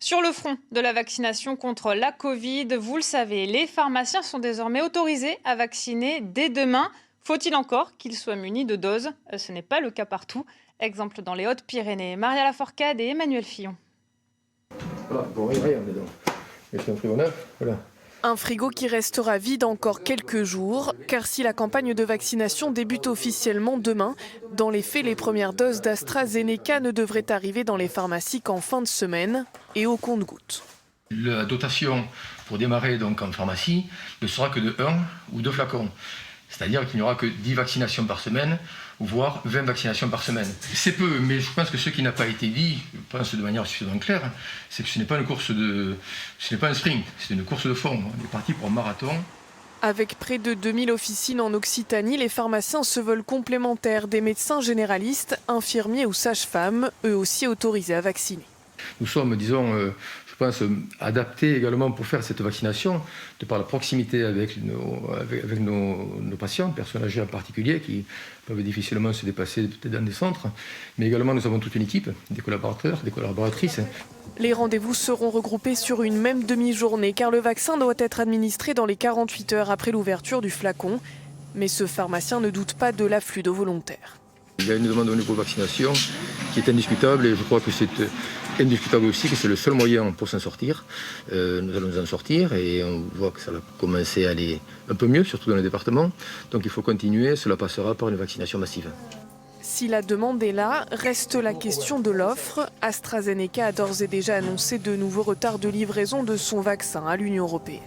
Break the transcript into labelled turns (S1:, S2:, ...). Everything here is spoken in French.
S1: Sur le front de la vaccination contre la Covid, vous le savez, les pharmaciens sont désormais autorisés à vacciner dès demain. Faut-il encore qu'ils soient munis de doses? Ce n'est pas le cas partout. Exemple dans les Hautes-Pyrénées. Maria Laforcade et Emmanuel Fillon.
S2: Voilà, bon, rien dedans. Et c'est un frigo neuf, voilà.
S3: Un frigo qui restera vide encore quelques jours, car si la campagne de vaccination débute officiellement demain, dans les faits, les premières doses d'AstraZeneca ne devraient arriver dans les pharmacies qu'en fin de semaine et au compte-gouttes.
S2: La dotation pour démarrer donc en pharmacie ne sera que de 1 ou 2 flacons. C'est-à-dire qu'il n'y aura que 10 vaccinations par semaine, voire 20 vaccinations par semaine. C'est peu, mais je pense que ce qui n'a pas été dit, je pense de manière suffisamment claire, c'est que ce n'est pas ce n'est pas un sprint, c'est une course de fond. On est parti pour un marathon.
S3: Avec près de 2000 officines en Occitanie, les pharmaciens se veulent complémentaires des médecins généralistes, infirmiers ou sages-femmes, eux aussi autorisés à vacciner.
S2: Nous sommes, disons, je pense, adaptés également pour faire cette vaccination, de par la proximité avec nos patients, personnes âgées en particulier, qui peuvent difficilement se déplacer peut-être dans des centres. Mais également, nous avons toute une équipe, des collaborateurs, des collaboratrices.
S3: Les rendez-vous seront regroupés sur une même demi-journée, car le vaccin doit être administré dans les 48 heures après l'ouverture du flacon. Mais ce pharmacien ne doute pas de l'afflux de volontaires.
S2: Il y a une demande au niveau de vaccination qui est indiscutable et je crois que c'est indiscutable aussi que c'est le seul moyen pour s'en sortir. Nous allons nous en sortir et on voit que ça va commencer à aller un peu mieux, surtout dans les départements. Donc il faut continuer, cela passera par une vaccination massive.
S3: Si la demande est là, reste la question de l'offre. AstraZeneca a d'ores et déjà annoncé de nouveaux retards de livraison de son vaccin à l'Union européenne.